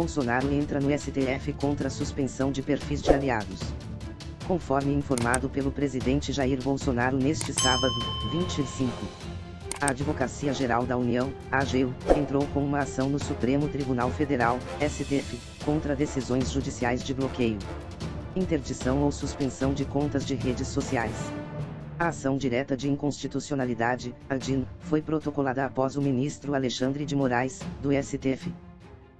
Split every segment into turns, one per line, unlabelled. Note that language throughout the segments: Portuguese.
Bolsonaro entra no STF contra a suspensão de perfis de aliados. Conforme informado pelo presidente Jair Bolsonaro neste sábado, 25, a Advocacia Geral da União, AGU, entrou com uma ação no Supremo Tribunal Federal, STF, contra decisões judiciais de bloqueio, interdição ou suspensão de contas de redes sociais. A ação direta de inconstitucionalidade, ADIN, foi protocolada após o ministro Alexandre de Moraes, do STF,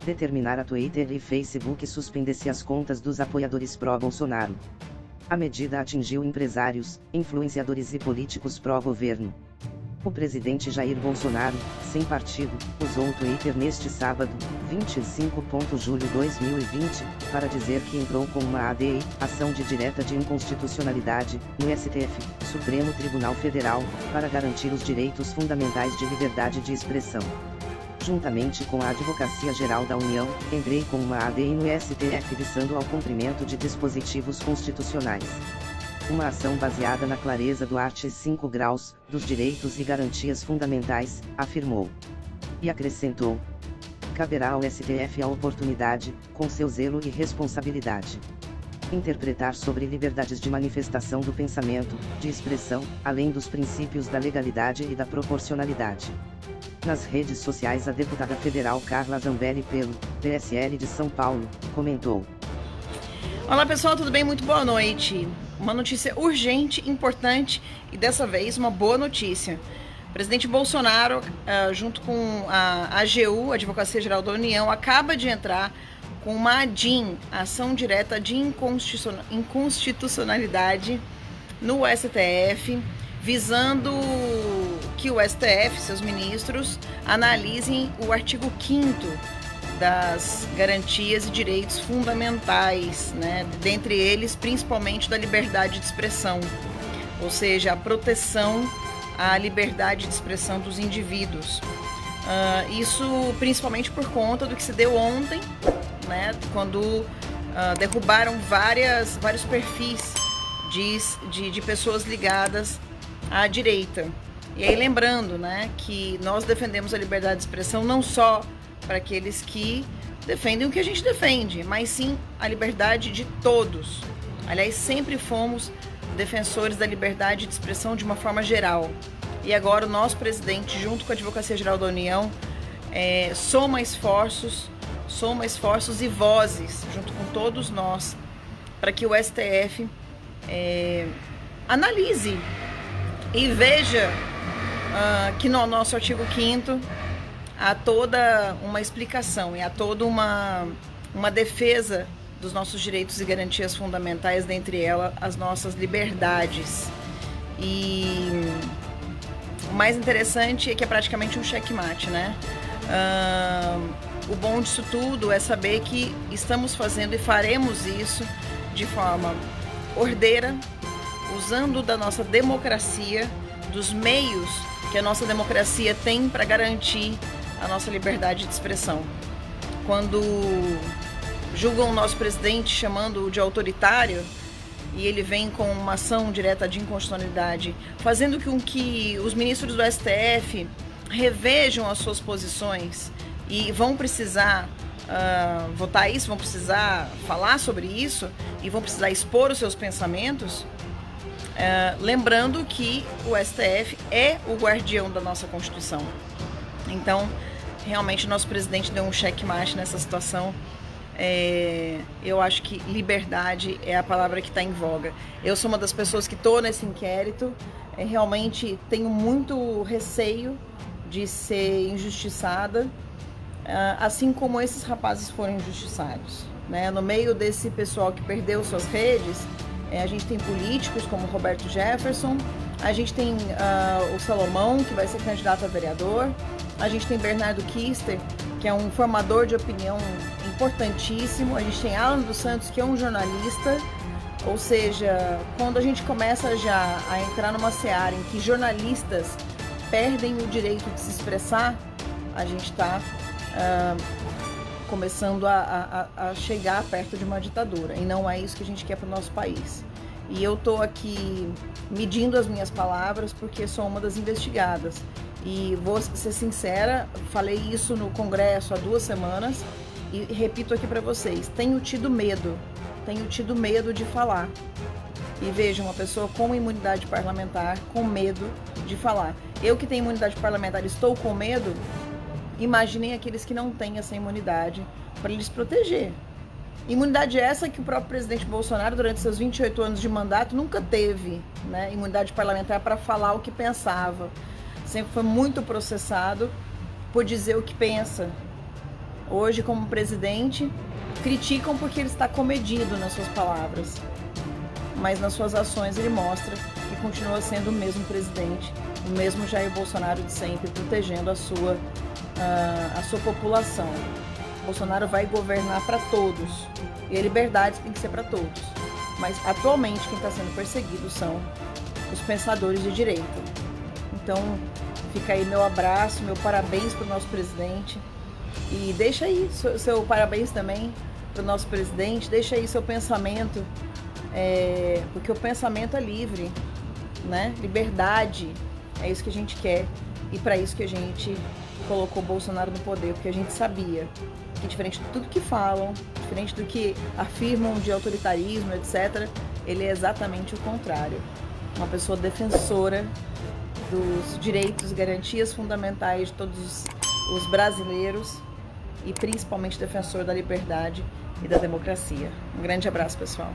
determinar a Twitter e Facebook suspendesse as contas dos apoiadores pró-Bolsonaro. A medida atingiu empresários, influenciadores e políticos pró-governo. O presidente Jair Bolsonaro, sem partido, usou o Twitter neste sábado, 25 de julho de 2020, para dizer que entrou com uma ADI, ação de direta de inconstitucionalidade, no STF, Supremo Tribunal Federal, para garantir os direitos fundamentais de liberdade de expressão. Juntamente com a Advocacia Geral da União, entrei com uma ADI no STF visando ao cumprimento de dispositivos constitucionais. Uma ação baseada na clareza do art. 5 graus, dos direitos e garantias fundamentais, afirmou. E acrescentou: caberá ao STF a oportunidade, com seu zelo e responsabilidade, interpretar sobre liberdades de manifestação do pensamento, de expressão, além dos princípios da legalidade e da proporcionalidade. Nas redes sociais, a deputada federal Carla Zambelli, pelo PSL de São Paulo, comentou:
olá pessoal, tudo bem? Muito boa noite. Uma notícia urgente, importante e dessa vez uma boa notícia. O presidente Bolsonaro, junto com a AGU, Advocacia Geral da União, acaba de entrar com uma ADIN, ação direta de inconstitucionalidade, no STF, visando que o STF, seus ministros, analisem o artigo 5º das garantias e direitos fundamentais, né? Dentre eles, principalmente da liberdade de expressão, ou seja, a proteção à liberdade de expressão dos indivíduos. Isso principalmente por conta do que se deu ontem, né? Quando derrubaram vários perfis de pessoas ligadas à direita. E aí lembrando, né, que nós defendemos a liberdade de expressão não só para aqueles que defendem o que a gente defende, mas sim a liberdade de todos. Aliás, sempre fomos defensores da liberdade de expressão de uma forma geral. E agora o nosso presidente, junto com a Advocacia Geral da União, soma esforços e vozes, junto com todos nós, para que o STF analise e veja que no nosso artigo 5º há toda uma explicação e há toda uma defesa dos nossos direitos e garantias fundamentais, dentre elas as nossas liberdades. E o mais interessante é que é praticamente um checkmate, né? O bom disso tudo é saber que estamos fazendo e faremos isso de forma ordeira, usando da nossa democracia, dos meios que a nossa democracia tem para garantir a nossa liberdade de expressão. Quando julgam o nosso presidente chamando-o de autoritário, e ele vem com uma ação direta de inconstitucionalidade, fazendo com que os ministros do STF revejam as suas posições e vão precisar votar isso, vão precisar falar sobre isso e vão precisar expor os seus pensamentos, lembrando que o STF é o guardião da nossa Constituição. Então, realmente, o nosso presidente deu um checkmate nessa situação. Eu acho que liberdade é a palavra que está em voga. Eu sou uma das pessoas que estou nesse inquérito. Realmente tenho muito receio de ser injustiçada, assim como esses rapazes foram injustiçados, né? No meio desse pessoal que perdeu suas redes, a gente tem políticos como Roberto Jefferson, a gente tem o Salomão, que vai ser candidato a vereador, a gente tem Bernardo Kister, que é um formador de opinião importantíssimo, a gente tem Alan dos Santos, que é um jornalista. Ou seja, quando a gente começa já a entrar numa seara em que jornalistas perdem o direito de se expressar, a gente está começando a chegar perto de uma ditadura, e não é isso que a gente quer para o nosso país. E eu estou aqui medindo as minhas palavras porque sou uma das investigadas. E vou ser sincera, falei isso no Congresso há 2 semanas E repito aqui para vocês, tenho tido medo de falar. E veja, uma pessoa com imunidade parlamentar, com medo de falar. Eu que tenho imunidade parlamentar, estou com medo, imaginem aqueles que não têm essa imunidade para eles proteger. Imunidade essa que o próprio presidente Bolsonaro, durante seus 28 anos de mandato, nunca teve, né? Imunidade parlamentar para falar o que pensava. Sempre foi muito processado por dizer o que pensa. Hoje, como presidente, criticam porque ele está comedido nas suas palavras. Mas nas suas ações ele mostra que continua sendo o mesmo presidente, o mesmo Jair Bolsonaro de sempre, protegendo a sua população. Bolsonaro vai governar para todos, e a liberdade tem que ser para todos. Mas atualmente quem está sendo perseguido são os pensadores de direita. Então fica aí meu abraço, meu parabéns para o nosso presidente. E deixa aí seu parabéns também para o nosso presidente, deixa aí seu pensamento, porque o pensamento é livre, né? Liberdade, é isso que a gente quer, e para isso que a gente colocou o Bolsonaro no poder, porque a gente sabia que, diferente de tudo que falam, diferente do que afirmam de autoritarismo, etc., ele é exatamente o contrário. Uma pessoa defensora dos direitos e garantias fundamentais de todos os brasileiros, e principalmente defensor da liberdade e da democracia. Um grande abraço, pessoal.